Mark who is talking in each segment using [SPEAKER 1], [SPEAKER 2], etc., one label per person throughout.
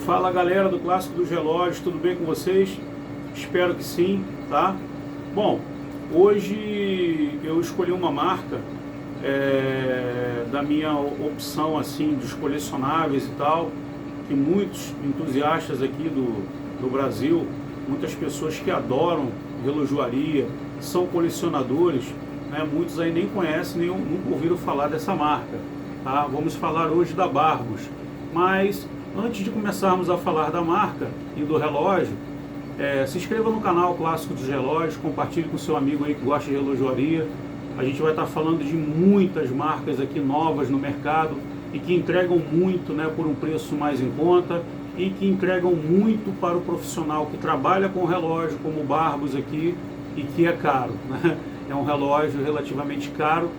[SPEAKER 1] Fala galera do Clássico dos Relógios, tudo bem com vocês? Espero que sim, tá? Bom, hoje eu escolhi uma marca da minha opção assim dos colecionáveis e tal, que muitos entusiastas aqui do Brasil, muitas pessoas que adoram relojoaria, são colecionadores, né? Muitos aí nem conhecem, nem nunca ouviram falar dessa marca, tá? Vamos falar hoje da Barbos, mas antes de começarmos a falar da marca e do relógio, se inscreva no canal Clássico dos Relógios, compartilhe com seu amigo aí que gosta de relojoaria. A gente vai estar falando de muitas marcas aqui novas no mercado e que entregam muito, né, por um preço mais em conta e que entregam muito para o profissional que trabalha com relógio, como o Barbos aqui, e que é caro, né? É um relógio relativamente caro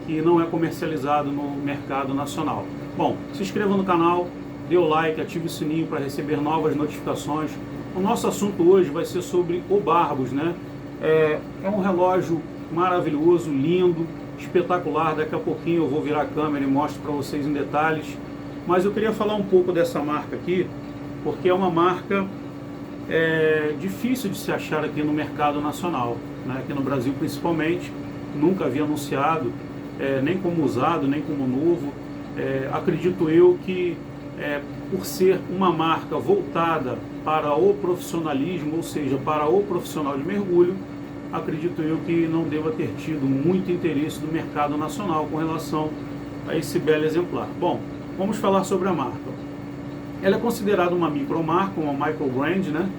[SPEAKER 1] que não é comercializado no mercado nacional. Bom, se inscreva no canal, dê o like, ative o sininho para receber novas notificações. O nosso assunto hoje vai ser sobre o Barbos, né? É um relógio maravilhoso, lindo, espetacular. Daqui a pouquinho eu vou virar a câmera e mostro para vocês em detalhes. Mas eu queria falar um pouco dessa marca aqui, porque é uma marca difícil de se achar aqui no mercado nacional, né? Aqui no Brasil principalmente, nunca havia anunciado, nem como usado, nem como novo. Acredito eu que por ser uma marca voltada para o profissionalismo, ou seja, para o profissional de mergulho, acredito eu que não deva ter tido muito interesse do mercado nacional com relação a esse belo exemplar. Bom, vamos falar sobre a marca. Ela é considerada uma micromarca, uma microbrand, né,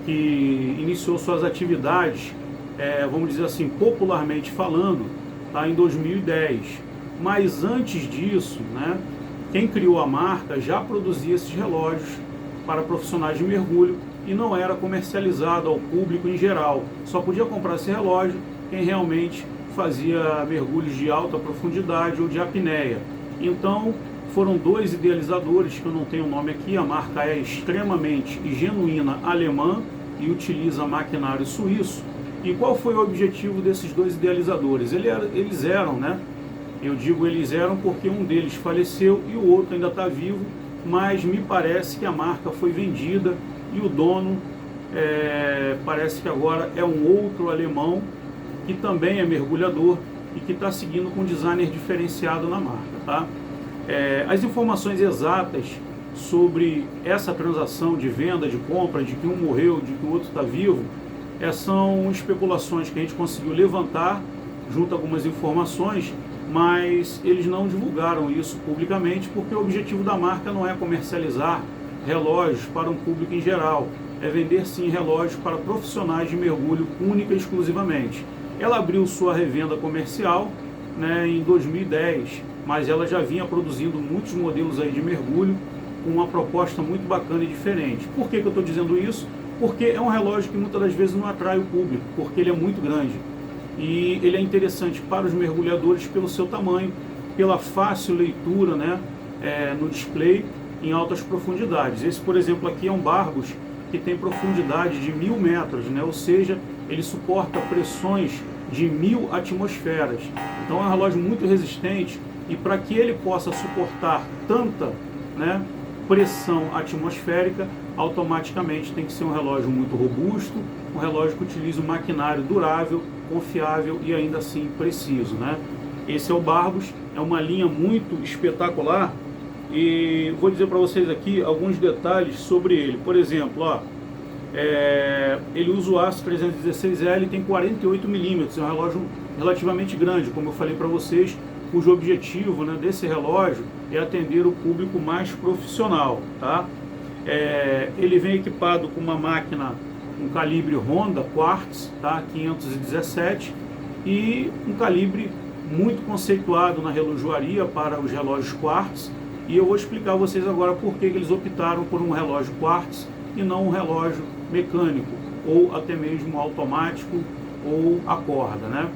[SPEAKER 1] que iniciou suas atividades, vamos dizer assim, popularmente falando, tá, em 2010. Mas antes disso, né, quem criou a marca já produzia esses relógios para profissionais de mergulho e não era comercializado ao público em geral. Só podia comprar esse relógio quem realmente fazia mergulhos de alta profundidade ou de apneia. Então foram dois idealizadores, que eu não tenho o nome aqui, a marca é extremamente e genuína alemã e utiliza maquinário suíço. E qual foi o objetivo desses dois idealizadores? Eles eram, né? Eu digo eles eram porque um deles faleceu e o outro ainda está vivo, mas me parece que a marca foi vendida e o dono parece que agora é um outro alemão que também é mergulhador e que está seguindo com um designer diferenciado na marca, tá? As informações exatas sobre essa transação de venda, de compra, de que um morreu, de que o outro está vivo, são especulações que a gente conseguiu levantar junto a algumas informações, mas eles não divulgaram isso publicamente porque o objetivo da marca não é comercializar relógios para um público em geral, é vender sim relógios para profissionais de mergulho única e exclusivamente. Ela abriu sua revenda comercial, né, em 2010, mas ela já vinha produzindo muitos modelos aí de mergulho com uma proposta muito bacana e diferente. Por que eu estou dizendo isso? Porque é um relógio que muitas das vezes não atrai o público, porque ele é muito grande. E ele é interessante para os mergulhadores pelo seu tamanho, pela fácil leitura, né, no display em altas profundidades. Esse, por exemplo, aqui é um Barbos que tem profundidade de 1000 metros, né, ou seja, ele suporta pressões de 1000 atmosferas. Então é um relógio muito resistente e para que ele possa suportar tanta, né, pressão atmosférica, automaticamente tem que ser um relógio muito robusto, um relógio que utilize um maquinário durável, confiável e ainda assim preciso, né? Esse é o Barbos, é uma linha muito espetacular e vou dizer para vocês aqui alguns detalhes sobre ele. Por exemplo, ó, ele usa o aço 316L e tem 48 milímetros, é um relógio relativamente grande, como eu falei para vocês, cujo objetivo, né, desse relógio é atender o público mais profissional, tá? Ele vem equipado com uma máquina, um calibre Honda Quartz, tá? 517, e um calibre muito conceituado na relojoaria para os relógios Quartz, e eu vou explicar a vocês agora por que eles optaram por um relógio Quartz e não um relógio mecânico, ou até mesmo automático, ou a corda, né?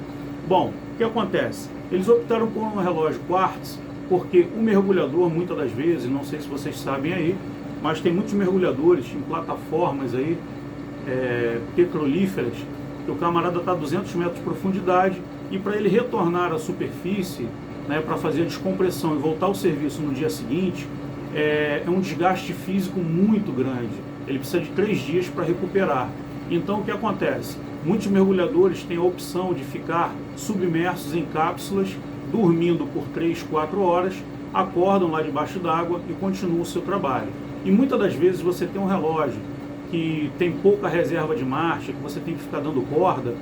[SPEAKER 1] Bom, o que acontece? Eles optaram por um relógio Quartz porque o mergulhador, muitas das vezes, não sei se vocês sabem aí, mas tem muitos mergulhadores em plataformas aí, petrolíferas, que o camarada está a 200 metros de profundidade e para ele retornar à superfície, né, para fazer a descompressão e voltar ao serviço no dia seguinte, é um desgaste físico muito grande. Ele precisa de 3 dias para recuperar. Então o que acontece? Muitos mergulhadores têm a opção de ficar submersos em cápsulas, dormindo por 3, 4 horas, acordam lá debaixo d'água e continuam o seu trabalho. E muitas das vezes você tem um relógio que tem pouca reserva de marcha, que você tem que ficar dando corda.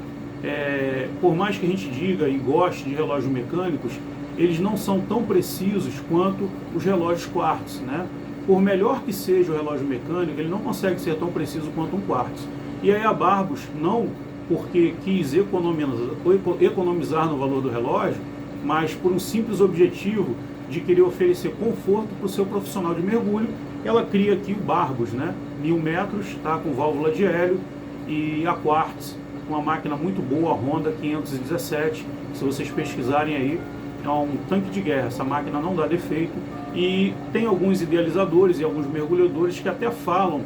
[SPEAKER 1] Por mais que a gente diga e goste de relógios mecânicos, eles não são tão precisos quanto os relógios quartz, né? Por melhor que seja o relógio mecânico, ele não consegue ser tão preciso quanto um quartz. E aí a Barbos, não porque quis economizar no valor do relógio, mas por um simples objetivo de querer oferecer conforto para o seu profissional de mergulho, ela cria aqui o Barbos, né? 1000 metros, tá? Com válvula de hélio, e a quartz, uma máquina muito boa, a Honda 517, se vocês pesquisarem aí, é um tanque de guerra, essa máquina não dá defeito. E tem alguns idealizadores e alguns mergulhadores que até falam,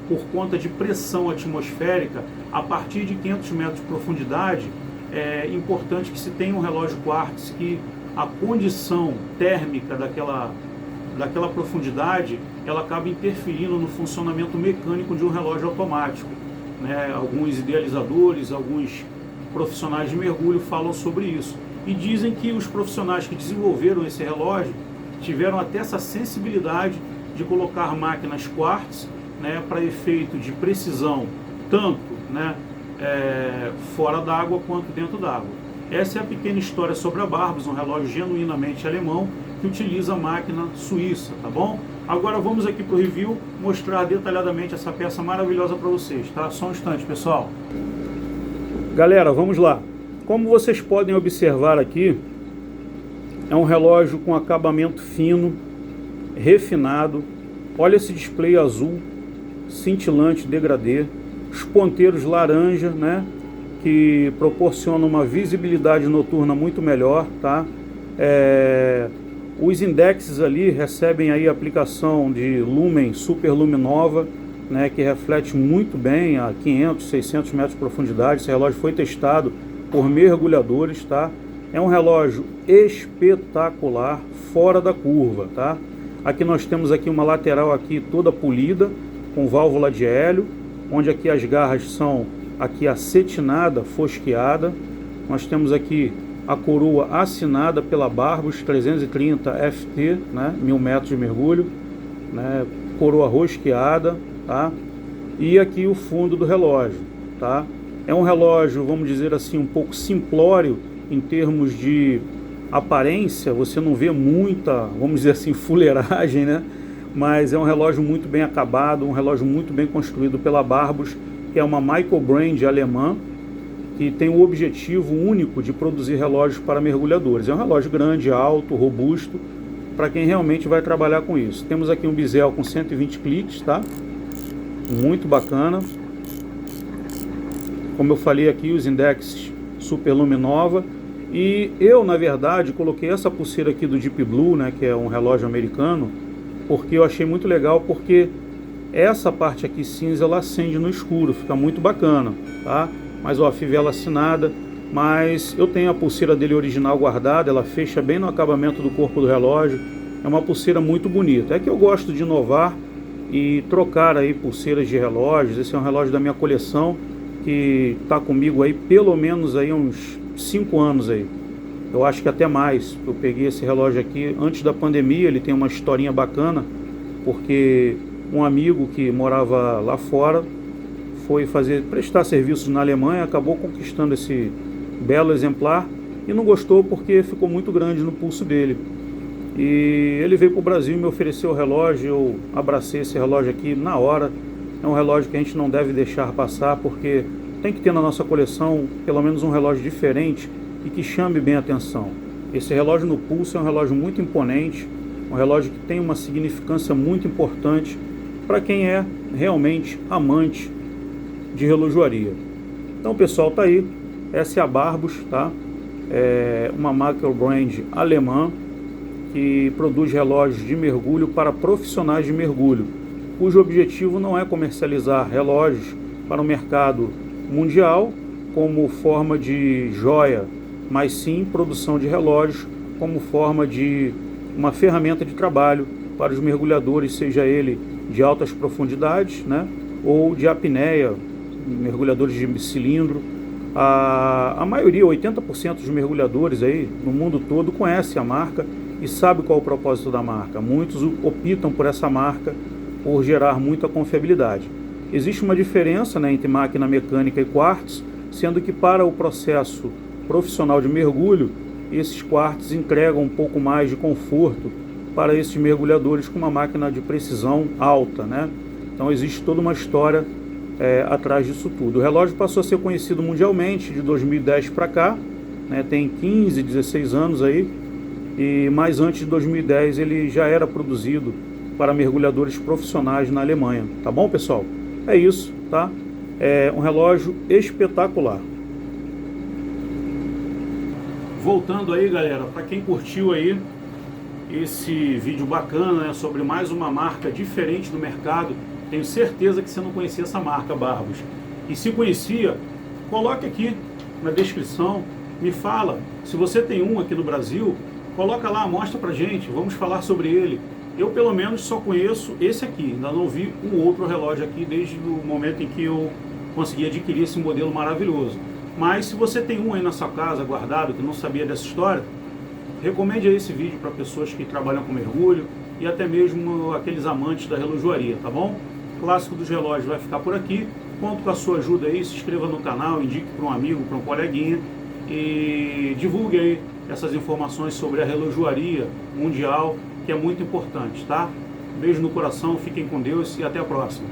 [SPEAKER 1] por conta de pressão atmosférica, a partir de 500 metros de profundidade, é importante que se tenha um relógio quartz, que a condição térmica daquela profundidade, ela acaba interferindo no funcionamento mecânico de um relógio automático, né? Alguns idealizadores, alguns profissionais de mergulho falam sobre isso. E dizem que os profissionais que desenvolveram esse relógio tiveram até essa sensibilidade de colocar máquinas quartz, né, para efeito de precisão, tanto, né, fora d'água quanto dentro d'água. Essa é a pequena história sobre a Barbos, um relógio genuinamente alemão que utiliza a máquina suíça, tá bom? Agora vamos aqui para o review mostrar detalhadamente essa peça maravilhosa para vocês, tá? Só um instante, pessoal. Galera, vamos lá. Como vocês podem observar aqui, é um relógio com acabamento fino, refinado. Olha esse display azul, cintilante, degradê. Os ponteiros laranja, né, que proporcionam uma visibilidade noturna muito melhor, tá? Os indexes ali recebem aí a aplicação de Lumen Super Luminova, né, que reflete muito bem a 500, 600 metros de profundidade. Esse relógio foi testado por mergulhadores, tá? É um relógio espetacular, fora da curva, tá? Aqui nós temos aqui uma lateral aqui toda polida, com válvula de hélio, onde aqui as garras são aqui acetinada, fosqueada. Nós temos aqui a coroa assinada pela Barbos 330 FT, né, 1000 metros de mergulho, né, coroa rosqueada, tá? E aqui o fundo do relógio, tá? É um relógio, vamos dizer assim, um pouco simplório em termos de aparência. Você não vê muita, vamos dizer assim, fuleiragem, né? Mas é um relógio muito bem acabado, um relógio muito bem construído pela Barbos, que é uma microbrand alemã, que tem o objetivo único de produzir relógios para mergulhadores. É um relógio grande, alto, robusto, para quem realmente vai trabalhar com isso. Temos aqui um bezel com 120 cliques, tá? Muito bacana. Como eu falei aqui, os indexes Super Luminova. E eu, na verdade, coloquei essa pulseira aqui do Deep Blue, né, que é um relógio americano, porque eu achei muito legal, porque essa parte aqui cinza, ela acende no escuro, fica muito bacana, tá? Mas ó, fivela assinada, mas eu tenho a pulseira dele original guardada, ela fecha bem no acabamento do corpo do relógio, é uma pulseira muito bonita. É que eu gosto de inovar e trocar aí pulseiras de relógios. Esse é um relógio da minha coleção, que está comigo aí pelo menos aí uns 5 anos aí. Eu acho que até mais. Eu peguei esse relógio aqui antes da pandemia. Ele tem uma historinha bacana, porque um amigo que morava lá fora foi prestar serviços na Alemanha, acabou conquistando esse belo exemplar e não gostou porque ficou muito grande no pulso dele. E ele veio para o Brasil e me ofereceu o relógio. Eu abracei esse relógio aqui na hora. É um relógio que a gente não deve deixar passar, porque tem que ter na nossa coleção pelo menos um relógio diferente e que chame bem a atenção. Esse relógio no pulso é um relógio muito imponente, um relógio que tem uma significância muito importante para quem é realmente amante de relojoaria. Então, pessoal, tá aí. Essa é a Barbos, tá? É uma microbrand alemã que produz relógios de mergulho para profissionais de mergulho, cujo objetivo não é comercializar relógios para o mercado mundial como forma de joia, mas sim produção de relógios como forma de uma ferramenta de trabalho para os mergulhadores, seja ele de altas profundidades, né, ou de apneia, mergulhadores de cilindro. A maioria, 80% dos mergulhadores aí no mundo todo conhece a marca e sabe qual é o propósito da marca. Muitos optam por essa marca por gerar muita confiabilidade. Existe uma diferença, né, entre máquina mecânica e quartz, sendo que para o processo profissional de mergulho, esses quartz entregam um pouco mais de conforto para esses mergulhadores com uma máquina de precisão alta, né? Então existe toda uma história atrás disso tudo. O relógio passou a ser conhecido mundialmente de 2010 para cá, né? Tem 15, 16 anos aí, mas antes de 2010 ele já era produzido para mergulhadores profissionais na Alemanha. Tá bom, pessoal? É isso, tá? É um relógio espetacular. Voltando aí, galera, para quem curtiu aí esse vídeo bacana, né, sobre mais uma marca diferente do mercado, tenho certeza que você não conhecia essa marca, Barbos. E se conhecia, coloque aqui na descrição, me fala. Se você tem um aqui no Brasil, coloca lá, mostra pra gente, vamos falar sobre ele. Eu pelo menos só conheço esse aqui, ainda não vi um outro relógio aqui desde o momento em que eu consegui adquirir esse modelo maravilhoso. Mas se você tem um aí na sua casa guardado que não sabia dessa história, recomende aí esse vídeo para pessoas que trabalham com mergulho e até mesmo aqueles amantes da relojoaria, tá bom? O clássico dos relógios vai ficar por aqui. Conto com a sua ajuda aí, se inscreva no canal, indique para um amigo, para um coleguinha e divulgue aí essas informações sobre a relojoaria mundial, que é muito importante, tá? Beijo no coração, fiquem com Deus e até a próxima.